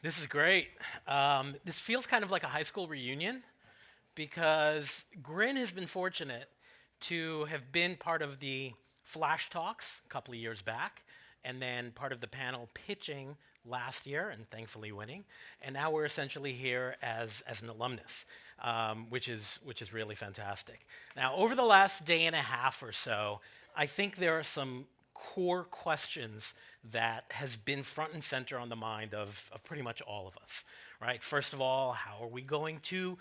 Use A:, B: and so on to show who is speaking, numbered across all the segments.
A: This is great. This feels kind of like a high school reunion because Grin has been fortunate to have been part of the Flash Talks a couple of years back, and then part of the panel pitching last year and thankfully winning. And now we're essentially here as an alumnus, which is really fantastic. Now, over the last day and a half or so, I think there are some core questions that has been front and center on the mind of pretty much all of us, right? First of all, how are we going to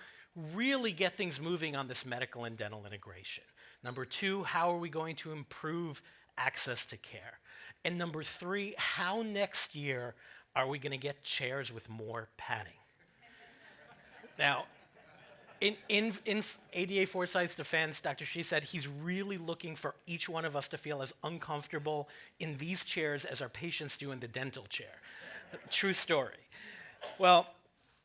A: really get things moving on this medical and dental integration? Number two, how are we going to improve access to care? And number three, how next year are we going to get chairs with more padding? Now, in ADA Foresight's defense, Dr. Shi said he's really looking for each one of us to feel as uncomfortable in these chairs as our patients do in the dental chair. True story. Well,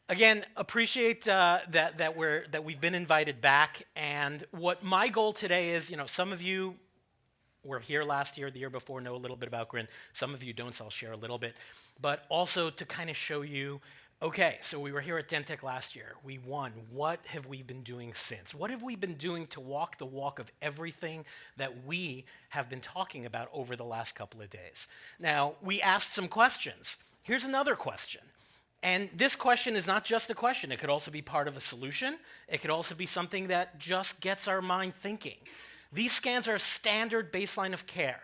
A: again, appreciate that we've been invited back. And what my goal today is, some of you were here last year, the year before, know a little bit about Grin. Some of you don't, so I'll share a little bit. But also to kind of show you, okay, so we were here at Dentech last year. We won. What have we been doing since? What have we been doing to walk the walk of everything that we have been talking about over the last couple of days? Now, we asked some questions. Here's another question. And this question is not just a question. It could also be part of a solution. It could also be something that just gets our mind thinking. These scans are a standard baseline of care.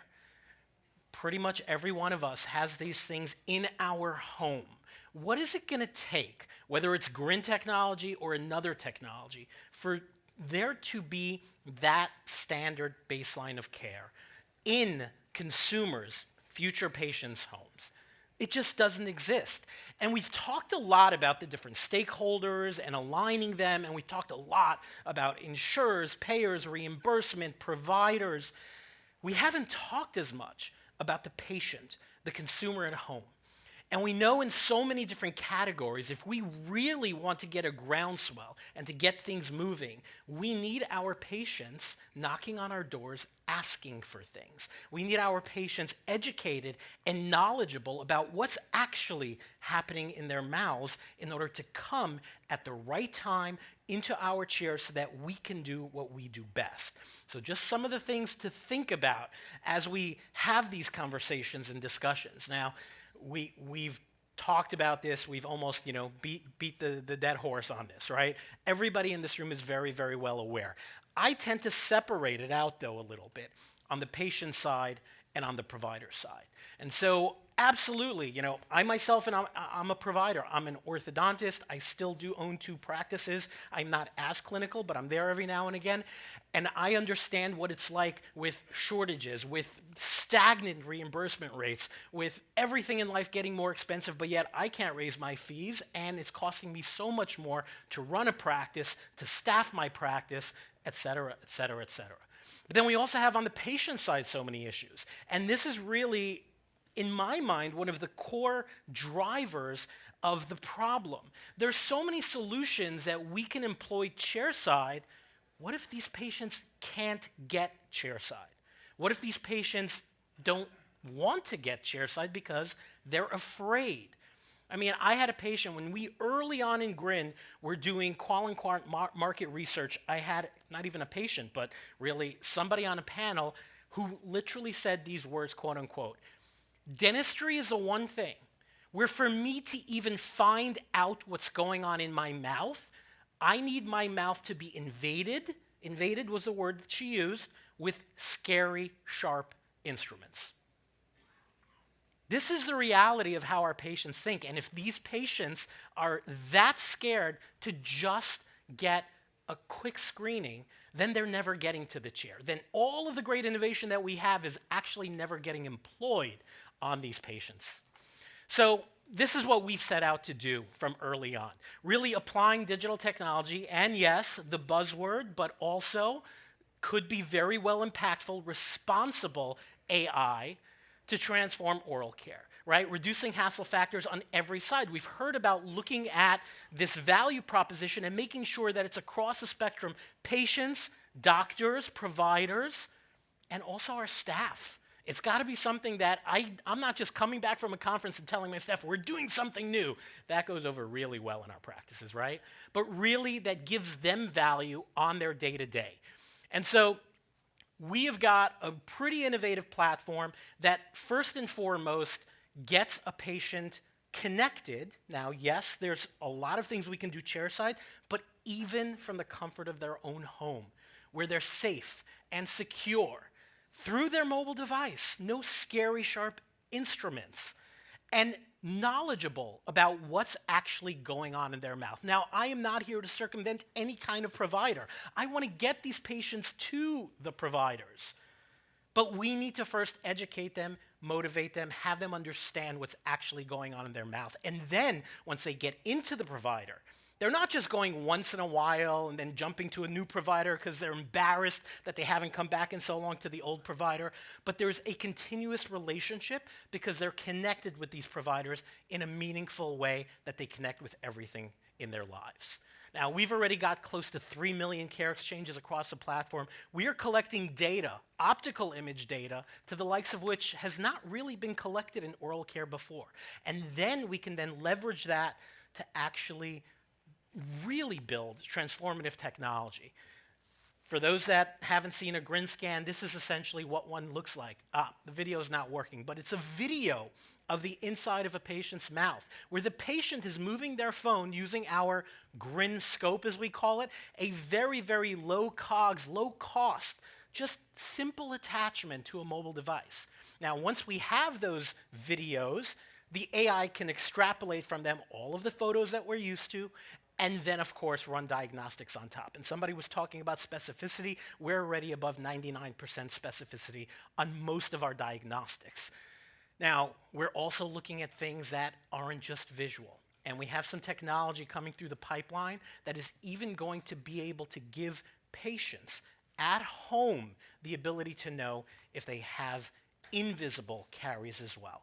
A: Pretty much every one of us has these things in our home. What is it going to take, whether it's Grin technology or another technology, for there to be that standard baseline of care in consumers' future patients' homes? It just doesn't exist. And we've talked a lot about the different stakeholders and aligning them, and we've talked a lot about insurers, payers, reimbursement, providers. We haven't talked as much about the patient, the consumer at home. And we know in so many different categories, if we really want to get a groundswell and to get things moving, we need our patients knocking on our doors asking for things. We need our patients educated and knowledgeable about what's actually happening in their mouths in order to come at the right time into our chairs so that we can do what we do best. So just some of the things to think about as we have these conversations and discussions. Now, we've talked about this. We've almost, beat the dead horse on this, right? Everybody in this room is very, very well aware. I tend to separate it out, though, a little bit on the patient side and on the provider side. And so absolutely, I myself, and I'm a provider. I'm an orthodontist. I still do own 2 practices. I'm not as clinical, but I'm there every now and again. And I understand what it's like with shortages, with stagnant reimbursement rates, with everything in life getting more expensive, but yet I can't raise my fees, and it's costing me so much more to run a practice, to staff my practice, et cetera, et cetera, et cetera. But then we also have on the patient side so many issues. And this is really, in my mind, one of the core drivers of the problem. There's so many solutions that we can employ chairside. What if these patients can't get chairside? What if these patients don't want to get chairside because they're afraid? I mean, I had a patient when we early on in Grin were doing qual and quant market research. I had not even a patient, but really somebody on a panel who literally said these words, quote unquote, "Dentistry is the one thing where for me to even find out what's going on in my mouth, I need my mouth to be invaded was the word that she used, with scary, sharp instruments." This is the reality of how our patients think. And if these patients are that scared to just get a quick screening, then they're never getting to the chair. Then all of the great innovation that we have is actually never getting employed on these patients. So this is what we've set out to do from early on, really applying digital technology, and yes, the buzzword, but also could be very well impactful, responsible AI to transform oral care, right? Reducing hassle factors on every side. We've heard about looking at this value proposition and making sure that it's across the spectrum, patients, doctors, providers, and also our staff. It's got to be something that I'm not just coming back from a conference and telling my staff, we're doing something new. That goes over really well in our practices, right? But really that gives them value on their day-to-day. And so we have got a pretty innovative platform that first and foremost gets a patient connected. Now, yes, there's a lot of things we can do chairside, but even from the comfort of their own home, where they're safe and secure through their mobile device, no scary, sharp instruments, and knowledgeable about what's actually going on in their mouth. Now, I am not here to circumvent any kind of provider. I want to get these patients to the providers. But we need to first educate them, motivate them, have them understand what's actually going on in their mouth. And then, once they get into the provider, they're not just going once in a while and then jumping to a new provider because they're embarrassed that they haven't come back in so long to the old provider, but there's a continuous relationship because they're connected with these providers in a meaningful way that they connect with everything in their lives. Now, we've already got close to 3 million care exchanges across the platform. We are collecting data, optical image data, to the likes of which has not really been collected in oral care before. And then we can then leverage that to actually really build transformative technology. For those that haven't seen a Grin scan, this is essentially what one looks like. The video is not working, but it's a video of the inside of a patient's mouth, where the patient is moving their phone using our Grin scope, as we call it, a very, very low COGS, low cost, just simple attachment to a mobile device. Now, once we have those videos, the AI can extrapolate from them all of the photos that we're used to, and then, of course, run diagnostics on top. And somebody was talking about specificity. We're already above 99% specificity on most of our diagnostics. Now, we're also looking at things that aren't just visual. And we have some technology coming through the pipeline that is even going to be able to give patients at home the ability to know if they have invisible caries as well.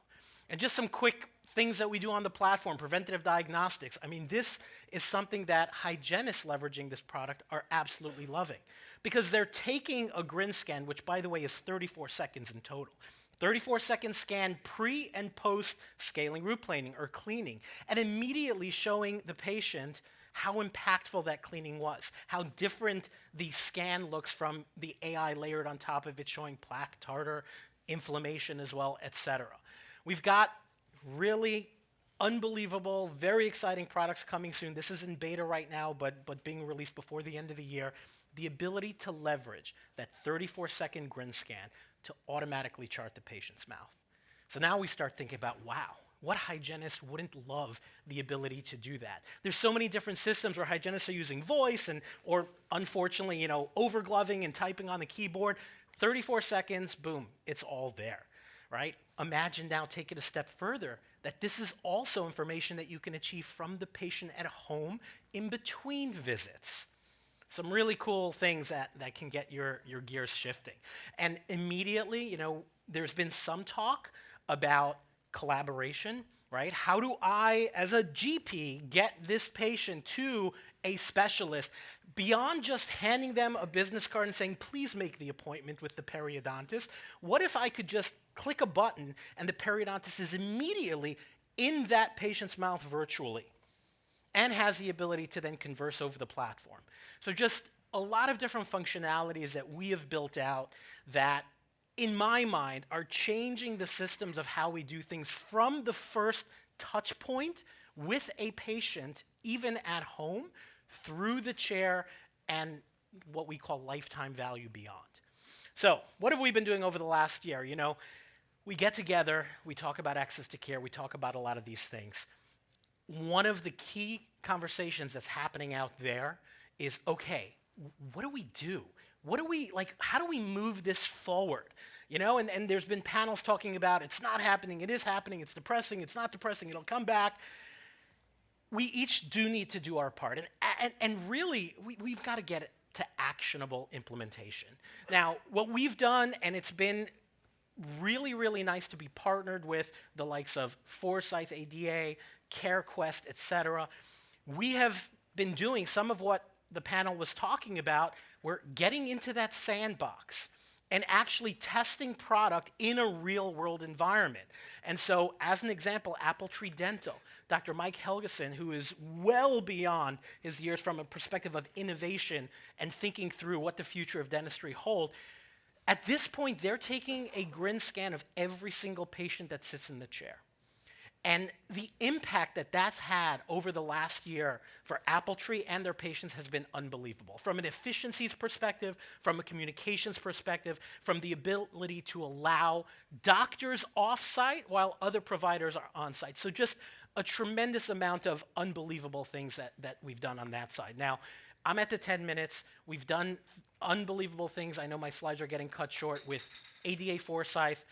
A: And just some quick things that we do on the platform, preventative diagnostics. I mean, this is something that hygienists leveraging this product are absolutely loving because they're taking a Grin scan, which by the way is 34 seconds in total. 34-second scan pre and post scaling root planing or cleaning, and immediately showing the patient how impactful that cleaning was, how different the scan looks from the AI layered on top of it, showing plaque, tartar, inflammation as well, etc. We've got really unbelievable, very exciting products coming soon. This is in beta right now, but being released before the end of the year. The ability to leverage that 34-second Grin scan to automatically chart the patient's mouth. So now we start thinking about, wow, what hygienist wouldn't love the ability to do that? There's so many different systems where hygienists are using voice or unfortunately, overgloving and typing on the keyboard. 34 seconds, boom, it's all there, right? Imagine now take it a step further, that this is also information that you can achieve from the patient at home in between visits. Some really cool things that can get your gears shifting. And immediately, there's been some talk about collaboration, right? How do I, as a GP, get this patient to a specialist beyond just handing them a business card and saying, please make the appointment with the periodontist? What if I could just click a button and the periodontist is immediately in that patient's mouth virtually and has the ability to then converse over the platform? So just a lot of different functionalities that we have built out that, in my mind, are changing the systems of how we do things from the first touch point with a patient, even at home, through the chair and what we call lifetime value beyond. So what have we been doing over the last year? We get together, we talk about access to care, we talk about a lot of these things. One of the key conversations that's happening out there is, okay, what do we do? How do we move this forward? And there's been panels talking about it's not happening, it is happening, it's depressing, it's not depressing, it'll come back. We each do need to do our part. And really, we've got to get it to actionable implementation. Now, what we've done, and it's been really, really nice to be partnered with the likes of Forsyth ADA, CareQuest, et cetera. We have been doing some of what the panel was talking about. We're getting into that sandbox and actually testing product in a real world environment. And so, as an example, Apple Tree Dental, Dr. Mike Helgeson, who is well beyond his years from a perspective of innovation and thinking through what the future of dentistry hold, at this point, they're taking a Grin scan of every single patient that sits in the chair. And the impact that that's had over the last year for Apple Tree and their patients has been unbelievable. From an efficiencies perspective, from a communications perspective, from the ability to allow doctors off-site while other providers are on-site. So just a tremendous amount of unbelievable things that we've done on that side. Now, I'm at the 10 minutes. We've done unbelievable things. I know my slides are getting cut short with ADA Forsyth,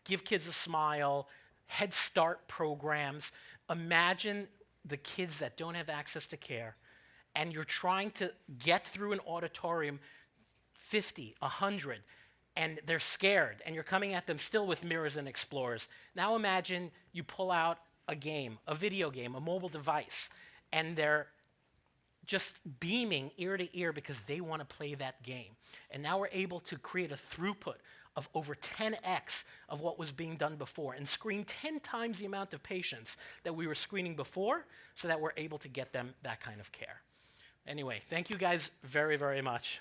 A: Give Kids a Smile, Head Start programs. Imagine the kids that don't have access to care, and you're trying to get through an auditorium 50, 100, and they're scared, and you're coming at them still with mirrors and explorers. Now imagine you pull out a game, a video game, a mobile device, and they're just beaming ear to ear because they want to play that game. And now we're able to create a throughput of over 10x of what was being done before and screen 10 times the amount of patients that we were screening before so that we're able to get them that kind of care. Anyway, thank you guys very, very much.